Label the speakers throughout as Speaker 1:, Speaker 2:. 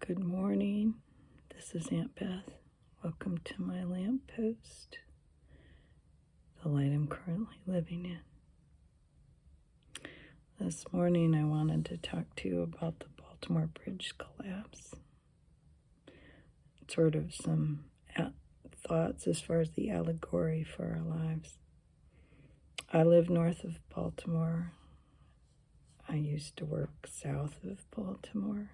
Speaker 1: Good morning. This is Aunt Beth. Welcome to my lamppost, the light I'm currently living in. This morning I wanted to talk to you about the Baltimore bridge collapse. Sort of some thoughts as far as the allegory for our lives. I live north of Baltimore. I used to work south of Baltimore.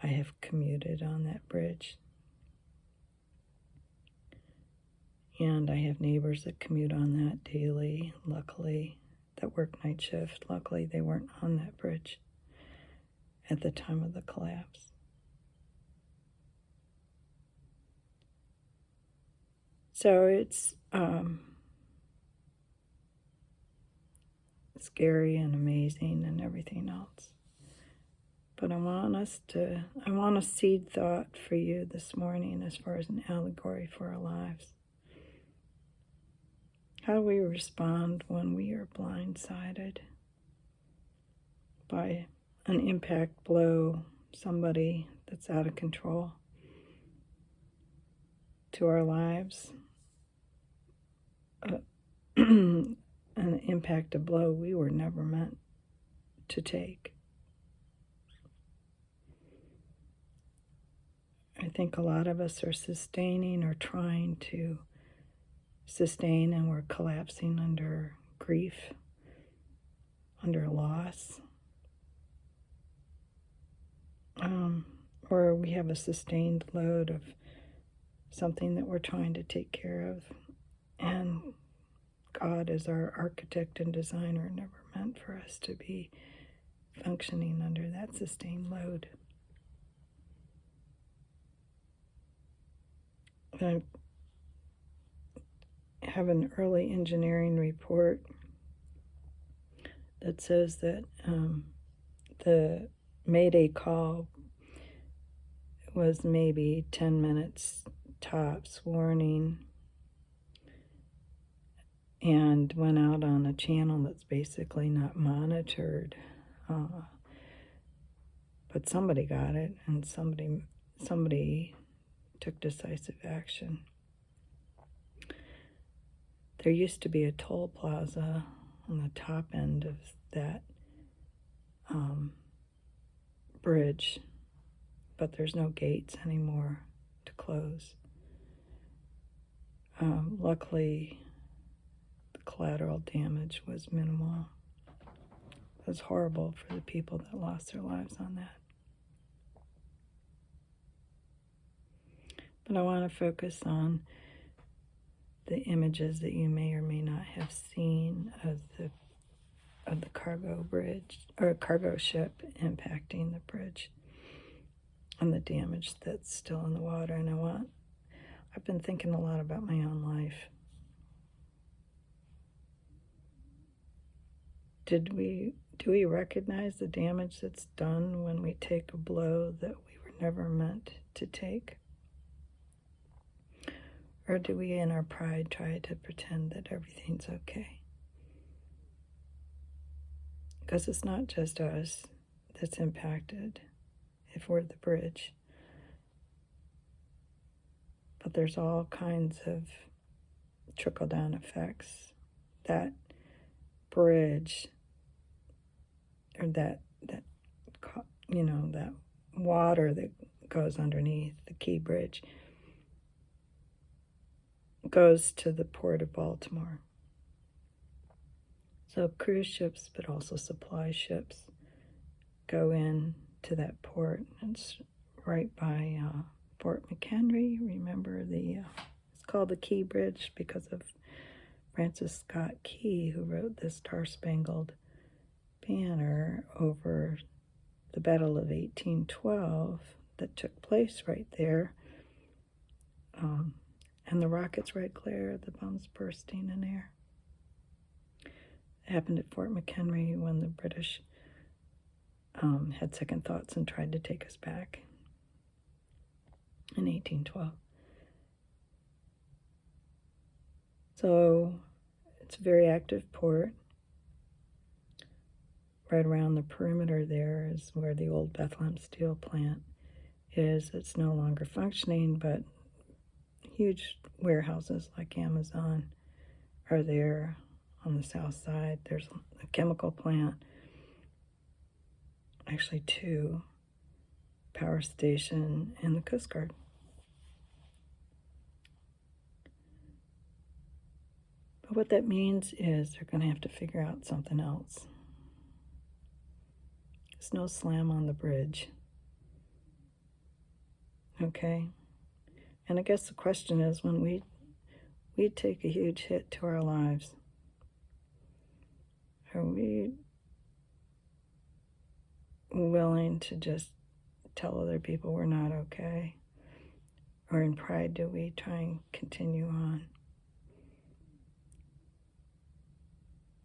Speaker 1: I have commuted on that bridge. And I have neighbors that commute on that daily, luckily, that work night shift. Luckily, they weren't on that bridge at the time of the collapse. So it's scary and amazing and everything else. But I want a seed thought for you this morning as far as an allegory for our lives. How do we respond when we are blindsided by an impact blow, somebody that's out of control to our lives? An impact, a blow we were never meant to take. I think a lot of us are sustaining or trying to sustain, and we're collapsing under grief, under loss, or we have a sustained load of something that we're trying to take care of, and God, as our architect and designer, never meant for us to be functioning under that sustained load. I have an early engineering report that says that the Mayday call was maybe 10 minutes tops warning and went out on a channel that's basically not monitored. But somebody got it, and somebody took decisive action. There used to be a toll plaza on the top end of that bridge, but there's no gates anymore to close. Luckily, the collateral damage was minimal. It was horrible for the people that lost their lives on that. But I want to focus on the images that you may or may not have seen of the cargo bridge or cargo ship impacting the bridge and the damage that's still in the water. And I've been thinking a lot about my own life. Do we recognize the damage that's done when we take a blow that we were never meant to take? Or do we, in our pride, try to pretend that everything's okay? Because it's not just us that's impacted if we're the bridge. But there's all kinds of trickle-down effects. That bridge, or that water that goes underneath the Key Bridge, goes to the port of Baltimore. So cruise ships, but also supply ships, go in to that port. It's right by Fort McHenry. Remember it's called the Key Bridge because of Francis Scott Key, who wrote the Star-Spangled Banner over the Battle of 1812 that took place right there. And the rockets right glare, the bombs bursting in air. It happened at Fort McHenry when the British had second thoughts and tried to take us back in 1812. So it's a very active port. Right around the perimeter there is where the old Bethlehem steel plant is it's no longer functioning, but huge warehouses like Amazon are there on the south side. There's a chemical plant, actually 2, power station, and the Coast Guard. But what that means is they're going to have to figure out something else. There's no slam on the bridge. Okay? And I guess the question is, when we take a huge hit to our lives, are we willing to just tell other people we're not okay? Or in pride do we try and continue on?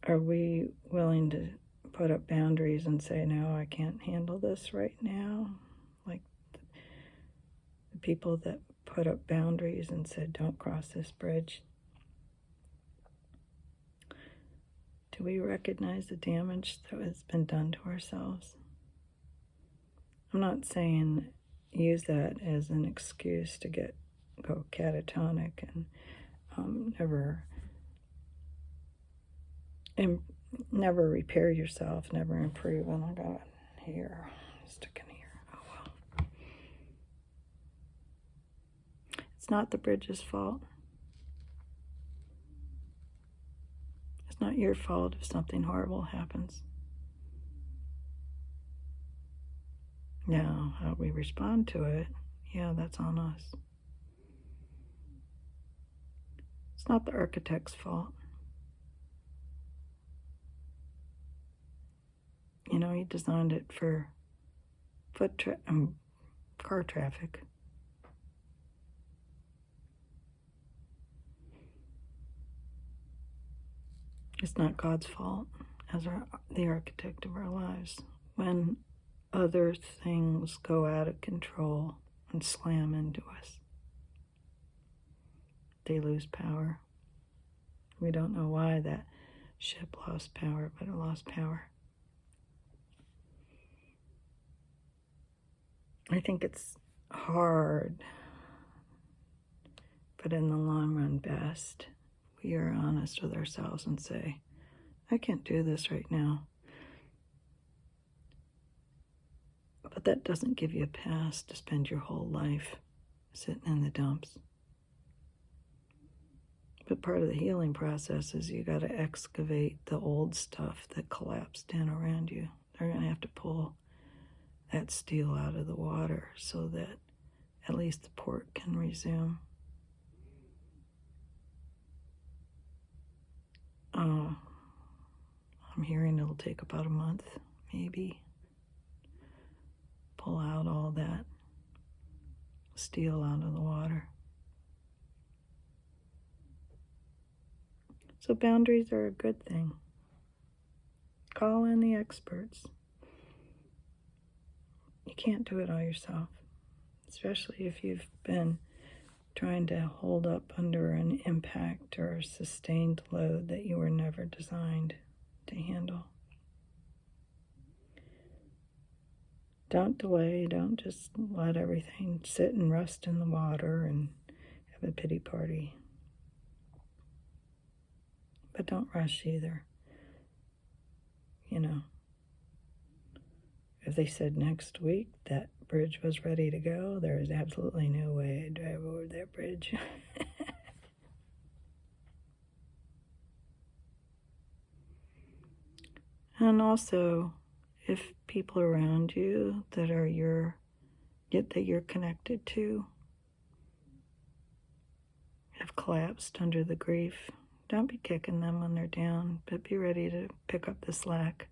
Speaker 1: Are we willing to put up boundaries and say, no, I can't handle this right now? Like the people that put up boundaries and said, don't cross this bridge. Do we recognize the damage that has been done to ourselves? I'm not saying use that as an excuse to go catatonic and never repair yourself, never improve. And I got it here, stick in here. Oh well. It's not the bridge's fault. It's not your fault if something horrible happens. Now, how we respond to it, yeah, that's on us. It's not the architect's fault. You know, he designed it for car traffic. It's not God's fault as the architect of our lives when other things go out of control and slam into us. They lose power. We don't know why that ship lost power, but it lost power. I think it's hard, but in the long run best, we are honest with ourselves and say, I can't do this right now. But that doesn't give you a pass to spend your whole life sitting in the dumps. But part of the healing process is you got to excavate the old stuff that collapsed in around you. They're going to have to pull that steel out of the water so that at least the port can resume. I'm hearing it'll take about a month, maybe. Pull out all that steel out of the water. So boundaries are a good thing. Call in the experts. You can't do it all yourself, especially if you've been trying to hold up under an impact or a sustained load that you were never designed to handle. Don't delay. Don't just let everything sit and rust in the water and have a pity party. But don't rush either. You know, if they said next week that bridge was ready to go, there is absolutely no way I'd drive over that bridge. And also, if people around you that you're connected to have collapsed under the grief, don't be kicking them when they're down, but be ready to pick up the slack.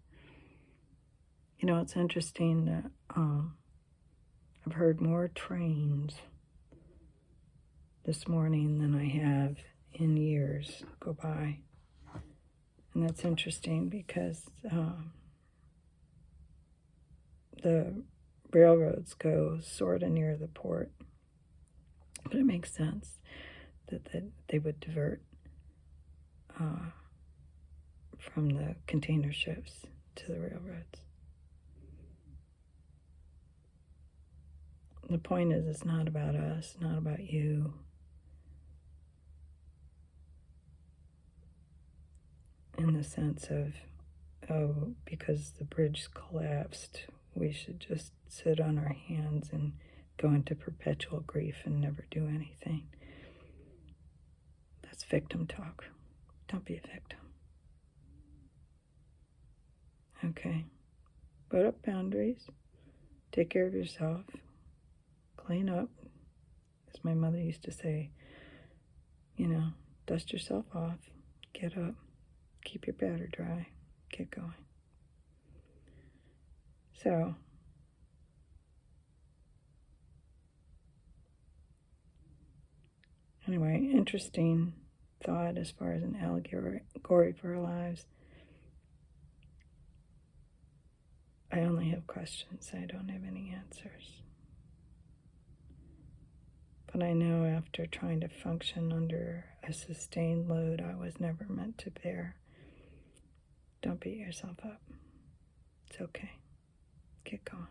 Speaker 1: You know, it's interesting that I've heard more trains this morning than I have in years go by. And that's interesting because the railroads go sort of near the port. But it makes sense that they would divert from the container ships to the railroads. The point is, it's not about us, not about you. In the sense of, oh, because the bridge collapsed, we should just sit on our hands and go into perpetual grief and never do anything. That's victim talk. Don't be a victim. Okay? Put up boundaries. Take care of yourself. Clean up. As my mother used to say, dust yourself off. Get up. Keep your powder dry. Get going. So, anyway, interesting thought as far as an allegory for our lives. I only have questions. I don't have any answers. But I know after trying to function under a sustained load I was never meant to bear. Don't beat yourself up. It's okay. Get going.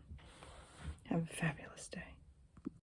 Speaker 1: Have a fabulous day.